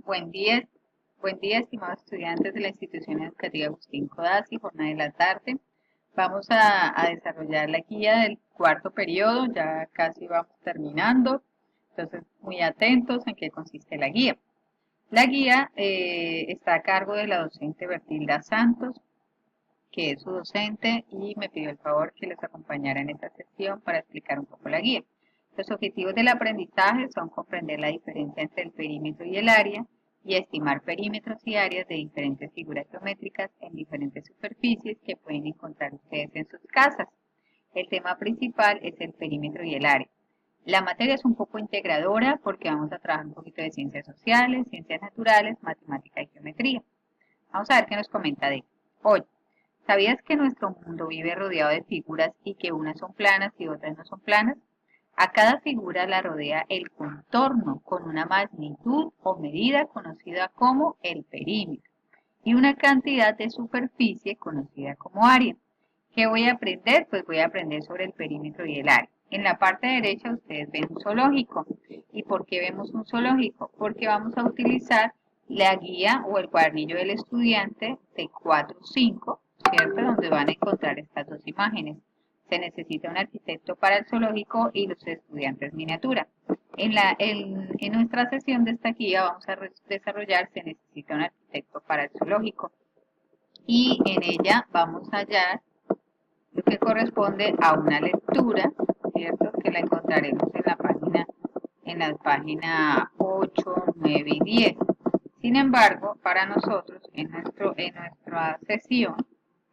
Buen día, estimados estudiantes de la institución educativa Agustín Codazzi, jornada de la tarde. Vamos a desarrollar la guía del cuarto periodo, ya casi vamos terminando, entonces muy atentos en qué consiste la guía. La guía está a cargo de la docente Bertilda Santos, que es su docente, y me pidió el favor que les acompañara en esta sesión para explicar un poco la guía. Los objetivos del aprendizaje son comprender la diferencia entre el perímetro y el área y estimar perímetros y áreas de diferentes figuras geométricas en diferentes superficies que pueden encontrar ustedes en sus casas. El tema principal es el perímetro y el área. La materia es un poco integradora porque vamos a trabajar un poquito de ciencias sociales, ciencias naturales, matemática y geometría. Vamos a ver qué nos comenta de hoy. ¿Sabías que nuestro mundo vive rodeado de figuras y que unas son planas y otras no son planas? A cada figura la rodea el contorno con una magnitud o medida conocida como el perímetro y una cantidad de superficie conocida como área. ¿Qué voy a aprender? Pues voy a aprender sobre el perímetro y el área. En la parte derecha ustedes ven un zoológico. ¿Y por qué vemos un zoológico? Porque vamos a utilizar la guía o el cuadernillo del estudiante de 4-5, ¿cierto? Donde van a encontrar estas dos imágenes. Se necesita un arquitecto para el zoológico y los estudiantes miniatura. En nuestra sesión de esta guía vamos a desarrollar se necesita un arquitecto para el zoológico. Y en ella vamos a hallar lo que corresponde a una lectura, ¿cierto? Que la encontraremos en la página 8, 9 y 10. Sin embargo, para nosotros, en nuestra sesión,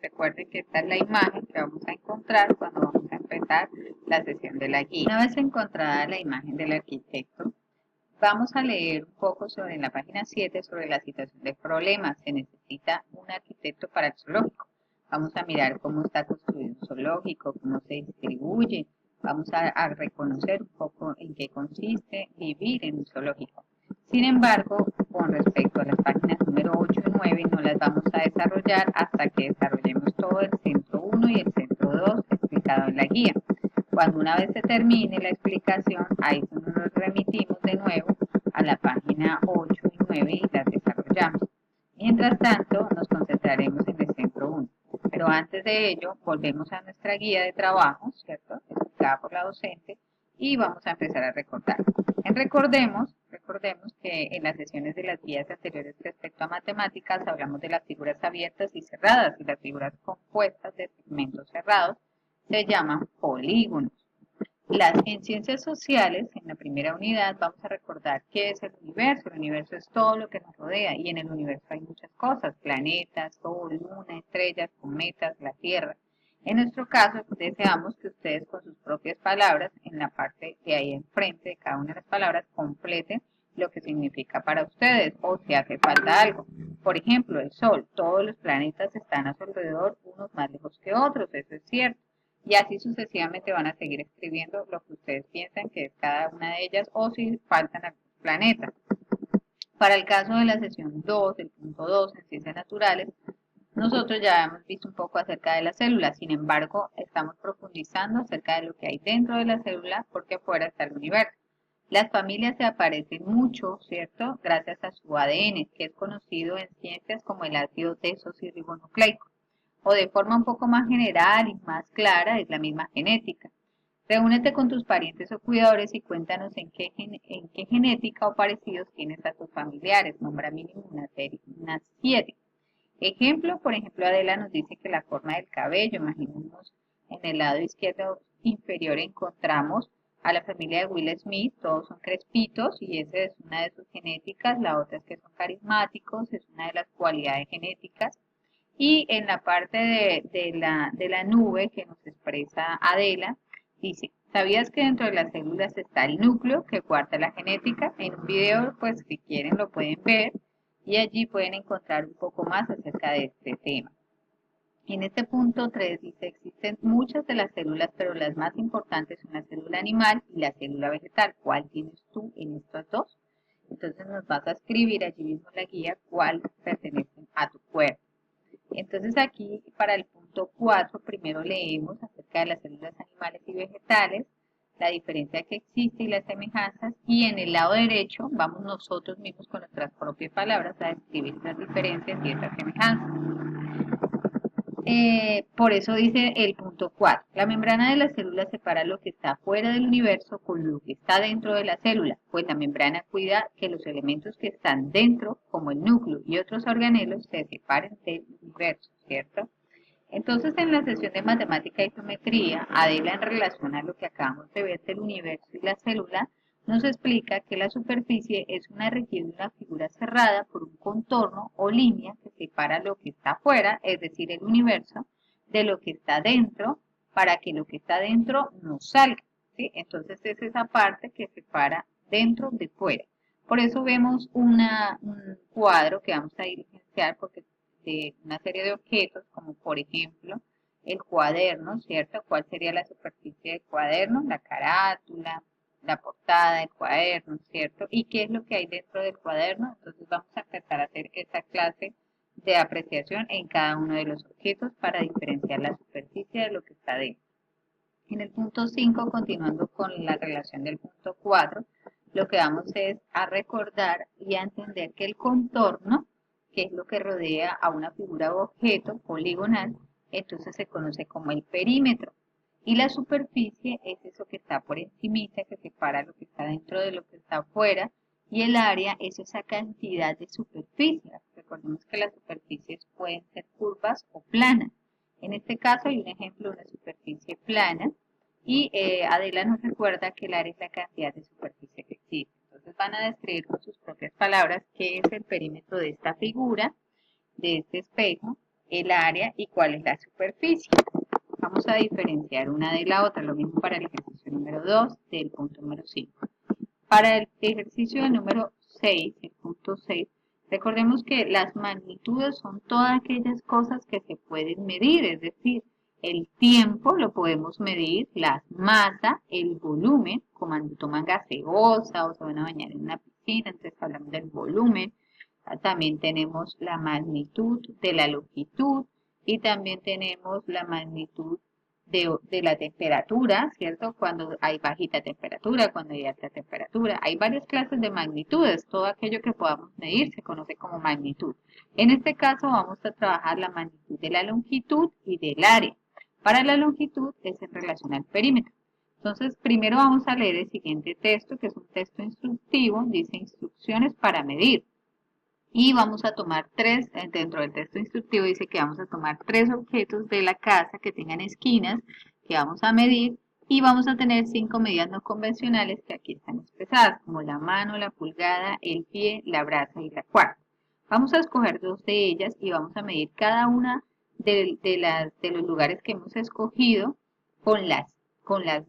recuerden que esta es la imagen que vamos a encontrar cuando vamos a empezar la sesión de la guía. Una vez encontrada la imagen del arquitecto, vamos a leer un poco sobre la página 7 sobre la situación de problemas. Se necesita un arquitecto para el zoológico. Vamos a mirar cómo está construido un zoológico, cómo se distribuye. Vamos a reconocer un poco en qué consiste vivir en un zoológico. Sin embargo, con respecto a las páginas número 8 y 9, no las vamos a desarrollar hasta que desarrollemos todo el centro 1 y el centro 2 explicado en la guía. Cuando una vez se termine la explicación, ahí nos remitimos de nuevo a la página 8 y 9 y las desarrollamos. Mientras tanto, nos concentraremos en el centro 1. Pero antes de ello, volvemos a nuestra guía de trabajo, ¿cierto? Explicada por la docente, y vamos a empezar a recordar. Recordemos que en las sesiones de las guías anteriores respecto a matemáticas hablamos de las figuras abiertas y cerradas, y las figuras compuestas de segmentos cerrados se llaman polígonos. En ciencias sociales, en la primera unidad, vamos a recordar qué es el universo. El universo es todo lo que nos rodea y en el universo hay muchas cosas, planetas, sol, luna, estrellas, cometas, la Tierra. En nuestro caso, deseamos que ustedes con sus propias palabras, en la parte de ahí enfrente de cada una de las palabras, completen lo que significa para ustedes o si hace falta algo. Por ejemplo, el Sol, todos los planetas están a su alrededor, unos más lejos que otros, eso es cierto. Y así sucesivamente van a seguir escribiendo lo que ustedes piensan que es cada una de ellas o si faltan algunos planetas. Para el caso de la sesión 2, el punto 2 en ciencias naturales, nosotros ya hemos visto un poco acerca de las células, sin embargo, estamos profundizando acerca de lo que hay dentro de la célula porque afuera está el universo. Las familias se aparecen mucho, ¿cierto? Gracias a su ADN, que es conocido en ciencias como el ácido desoxirribonucleico. O de forma un poco más general y más clara, es la misma genética. Reúnete con tus parientes o cuidadores y cuéntanos en qué genética o parecidos tienes a tus familiares. Nombra mínimo unas 7. Ejemplo, por ejemplo, Adela nos dice que la forma del cabello, imaginemos en el lado izquierdo inferior encontramos a la familia de Will Smith, todos son crespitos y esa es una de sus genéticas, la otra es que son carismáticos, es una de las cualidades genéticas. Y en la parte de la nube que nos expresa Adela, dice, ¿sabías que dentro de las células está el núcleo que guarda la genética? En un video, pues si quieren lo pueden ver y allí pueden encontrar un poco más acerca de este tema. En este punto 3 dice, existen muchas de las células, pero las más importantes son la célula animal y la célula vegetal. ¿Cuál tienes tú en estos dos? Entonces nos vas a escribir allí mismo en la guía cuál pertenece a tu cuerpo. Entonces aquí para el punto 4 primero leemos acerca de las células animales y vegetales. la diferencia que existe y las semejanzas, y en el lado derecho vamos nosotros mismos con nuestras propias palabras a describir esas diferencias y esas semejanzas. Por eso dice el punto 4. La membrana de la célula separa lo que está fuera del universo con lo que está dentro de la célula, pues la membrana cuida que los elementos que están dentro, como el núcleo y otros organelos, se separen del universo, ¿cierto? Entonces, en la sesión de matemática y geometría, Adela, en relación a lo que acabamos de ver del universo y la célula, nos explica que la superficie es una región de una figura cerrada por un contorno o línea que separa lo que está afuera, es decir, el universo, de lo que está dentro, para que lo que está dentro no salga, ¿sí? Entonces es esa parte que separa dentro de fuera. Por eso vemos un cuadro que vamos a diligenciar porque de una serie de objetos, como por ejemplo el cuaderno, ¿cierto? ¿Cuál sería la superficie del cuaderno? La carátula, la portada del cuaderno, ¿cierto? ¿Y qué es lo que hay dentro del cuaderno? Entonces vamos a empezar a hacer esa clase de apreciación en cada uno de los objetos para diferenciar la superficie de lo que está dentro. En el punto 5, continuando con la relación del punto 4, lo que vamos es a recordar y a entender que el contorno, que es lo que rodea a una figura o objeto poligonal, entonces se conoce como el perímetro. Y la superficie es eso que está por encimita, que separa lo que está dentro de lo que está afuera, y el área es esa cantidad de superficie. Recordemos que las superficies pueden ser curvas o planas. En este caso hay un ejemplo de una superficie plana y Adela nos recuerda que el área es la cantidad de superficie que existe. Entonces van a describir con sus propias palabras qué es el perímetro de esta figura, de este espejo, el área y cuál es la superficie. Vamos a diferenciar una de la otra, lo mismo para el ejercicio número 2 del punto número 5. Para el ejercicio número 6, el punto 6, recordemos que las magnitudes son todas aquellas cosas que se pueden medir, es decir, el tiempo lo podemos medir, la masa, el volumen, como cuando toman gaseosa o se van a bañar en una piscina, entonces hablamos del volumen. También tenemos la magnitud de la longitud y también tenemos la magnitud de la temperatura, ¿cierto? Cuando hay bajita temperatura, cuando hay alta temperatura. Hay varias clases de magnitudes. Todo aquello que podamos medir se conoce como magnitud. En este caso vamos a trabajar la magnitud de la longitud y del área. Para la longitud es en relación al perímetro. Entonces, primero vamos a leer el siguiente texto, que es un texto instructivo. Dice instrucciones para medir. Y vamos a tomar dentro del texto instructivo dice que vamos a tomar 3 objetos de la casa que tengan esquinas, que vamos a medir, y vamos a tener 5 medidas no convencionales que aquí están expresadas, como la mano, la pulgada, el pie, la brasa y la cuarta. Vamos a escoger 2 de ellas y vamos a medir cada una de los lugares que hemos escogido con las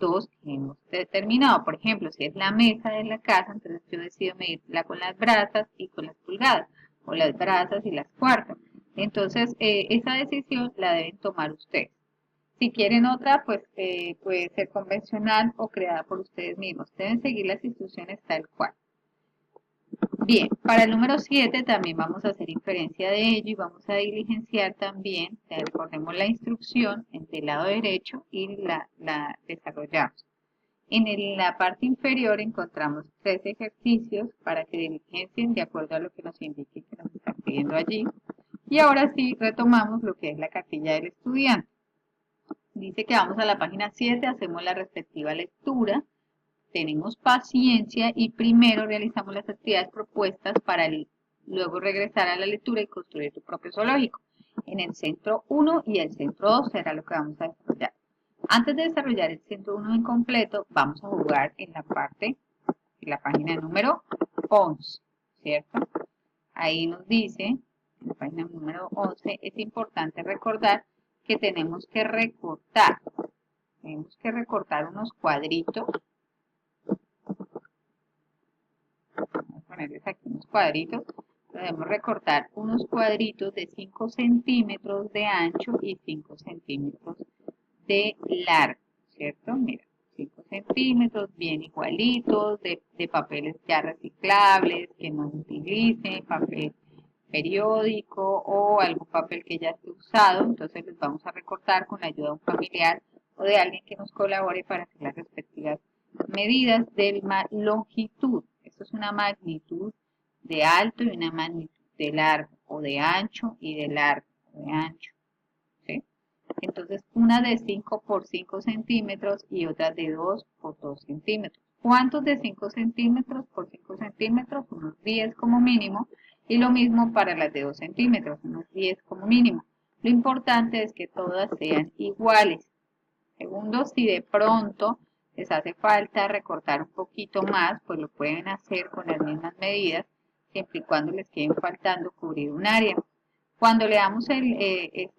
2 que hemos determinado. Por ejemplo, si es la mesa de la casa, entonces yo decido medirla con las brazas y con las pulgadas, o las brazas y las cuartas. Entonces, esa decisión la deben tomar ustedes. Si quieren otra, pues puede ser convencional o creada por ustedes mismos. Deben seguir las instrucciones tal cual. Bien, para el número 7 también vamos a hacer inferencia de ello y vamos a diligenciar también, recordemos la instrucción entre el lado derecho y la desarrollamos. En la parte inferior encontramos 3 ejercicios para que diligencien de acuerdo a lo que nos indique que nos están pidiendo allí. Y ahora sí retomamos lo que es la cartilla del estudiante. Dice que vamos a la página 7, hacemos la respectiva lectura. Tenemos paciencia y primero realizamos las actividades propuestas para luego regresar a la lectura y construir tu propio zoológico. En el centro 1 y el centro 2 será lo que vamos a desarrollar. Antes de desarrollar el centro 1 en completo, vamos a jugar en la parte, en la página número 11, ¿cierto? Ahí nos dice, en la página número 11, es importante recordar que tenemos que recortar unos cuadritos. Vamos a ponerles aquí unos cuadritos. Podemos recortar unos cuadritos de 5 centímetros de ancho y 5 centímetros de largo, ¿cierto? Mira, 5 centímetros bien igualitos, de papeles ya reciclables, que no utilicen, papel periódico o algún papel que ya esté usado. Entonces los vamos a recortar con la ayuda de un familiar o de alguien que nos colabore para hacer las respectivas medidas de longitud. Esto es una magnitud de alto y una magnitud de largo, o de ancho y de largo, o de ancho. ¿Sí? Entonces, una de 5 por 5 centímetros y otra de 2 por 2 centímetros. ¿Cuántos de 5 centímetros por 5 centímetros? Unos 10 como mínimo. Y lo mismo para las de 2 centímetros, unos 10 como mínimo. Lo importante es que todas sean iguales. Segundo, si de pronto les hace falta recortar un poquito más, pues lo pueden hacer con las mismas medidas, siempre y cuando les queden faltando cubrir un área. Cuando leamos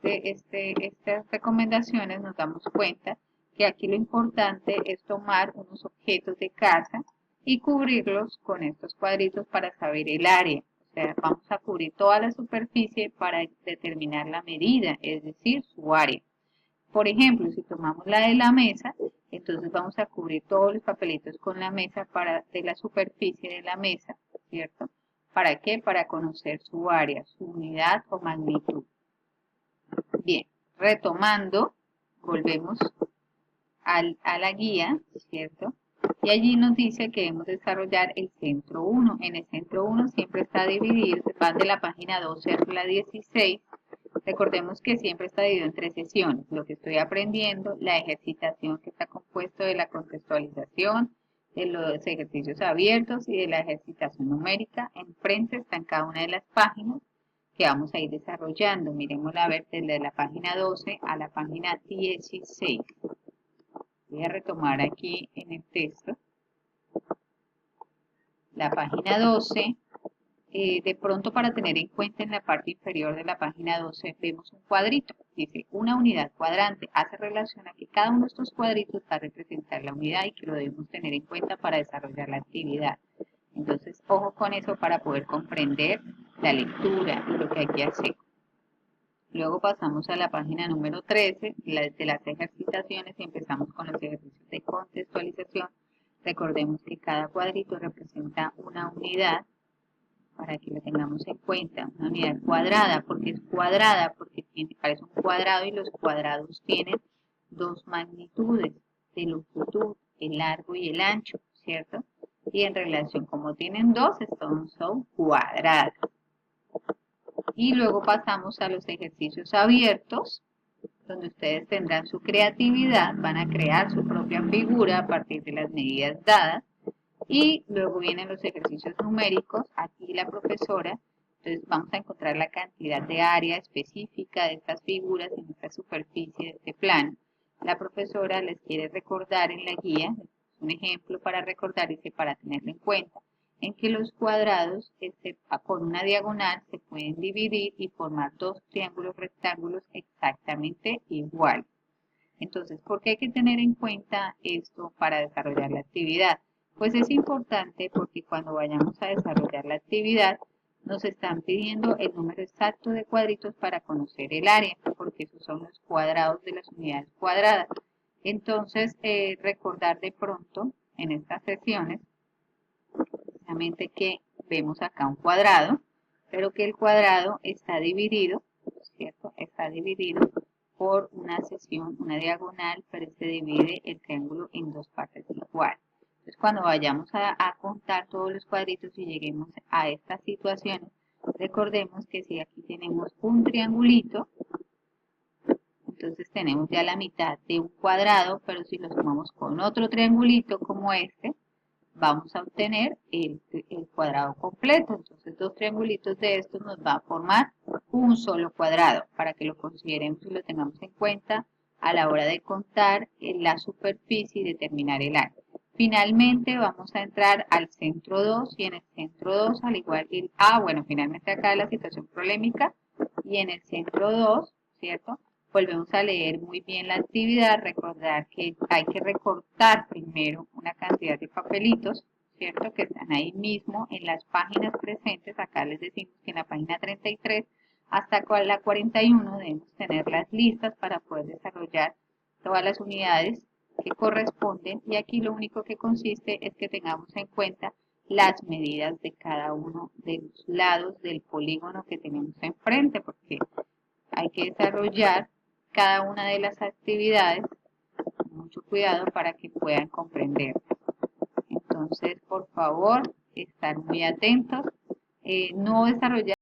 estas recomendaciones nos damos cuenta que aquí lo importante es tomar unos objetos de casa y cubrirlos con estos cuadritos para saber el área. O sea, vamos a cubrir toda la superficie para determinar la medida, es decir, su área. Por ejemplo, si tomamos la de la mesa, entonces vamos a cubrir todos los papelitos con la mesa de la superficie de la mesa, ¿cierto? ¿Para qué? Para conocer su área, su unidad o magnitud. Bien, retomando, volvemos a la guía, ¿cierto? Y allí nos dice que debemos desarrollar el centro 1. En el centro 1 siempre está dividido, van de la página 12 a la 16. Recordemos que siempre está dividido en 3 sesiones. Lo que estoy aprendiendo, la ejercitación que está compuesto de la contextualización, de los ejercicios abiertos y de la ejercitación numérica. Enfrente están cada una de las páginas que vamos a ir desarrollando. Miremosla a ver desde la página 12 a la página 16. Voy a retomar aquí en el texto. La página 12, de pronto para tener en cuenta en la parte inferior de la página 12 vemos un cuadrito. Dice una unidad cuadrante. Hace relación a que cada uno de estos cuadritos va a representar la unidad y que lo debemos tener en cuenta para desarrollar la actividad. Entonces, ojo con eso para poder comprender la lectura y lo que hay que hacer. Luego pasamos a la página número 13, de las ejercitaciones, y empezamos con los ejercicios de contextualización. Recordemos que cada cuadrito representa una unidad, para que lo tengamos en cuenta, una unidad cuadrada. ¿Porque es cuadrada? Porque parece un cuadrado y los cuadrados tienen dos magnitudes de longitud, el largo y el ancho, ¿cierto? Y en relación, como tienen dos, son cuadradas. Y luego pasamos a los ejercicios abiertos, donde ustedes tendrán su creatividad, van a crear su propia figura a partir de las medidas dadas. Y luego vienen los ejercicios numéricos, aquí la profesora, entonces vamos a encontrar la cantidad de área específica de estas figuras en esta superficie de este plano. La profesora les quiere recordar en la guía, un ejemplo para recordar y para tenerlo en cuenta, en que los cuadrados por una diagonal se pueden dividir y formar dos triángulos rectángulos exactamente iguales. Entonces, ¿por qué hay que tener en cuenta esto para desarrollar la actividad? Pues es importante porque cuando vayamos a desarrollar la actividad nos están pidiendo el número exacto de cuadritos para conocer el área, porque esos son los cuadrados de las unidades cuadradas. Entonces, recordar de pronto en estas sesiones, precisamente que vemos acá un cuadrado, pero que el cuadrado está dividido, ¿cierto? Está dividido por una sección, una diagonal, pero se divide el triángulo en dos partes iguales. Entonces, cuando vayamos a contar todos los cuadritos y lleguemos a estas situaciones, recordemos que si aquí tenemos un triangulito, entonces tenemos ya la mitad de un cuadrado, pero si lo sumamos con otro triangulito como este, vamos a obtener el cuadrado completo. Entonces, dos triangulitos de estos nos va a formar un solo cuadrado, para que lo consideremos y lo tengamos en cuenta a la hora de contar la superficie y determinar el área. Finalmente vamos a entrar al centro 2 y en el centro 2 al igual que bueno, finalmente acá la situación problemática y en el centro 2, ¿cierto? Volvemos a leer muy bien la actividad, recordar que hay que recortar primero una cantidad de papelitos, ¿cierto? Que están ahí mismo en las páginas presentes, acá les decimos que en la página 33 hasta la 41 debemos tenerlas listas para poder desarrollar todas las unidades que corresponden y aquí lo único que consiste es que tengamos en cuenta las medidas de cada uno de los lados del polígono que tenemos enfrente, porque hay que desarrollar cada una de las actividades con mucho cuidado para que puedan comprender. Entonces, por favor, estar muy atentos. No desarrollar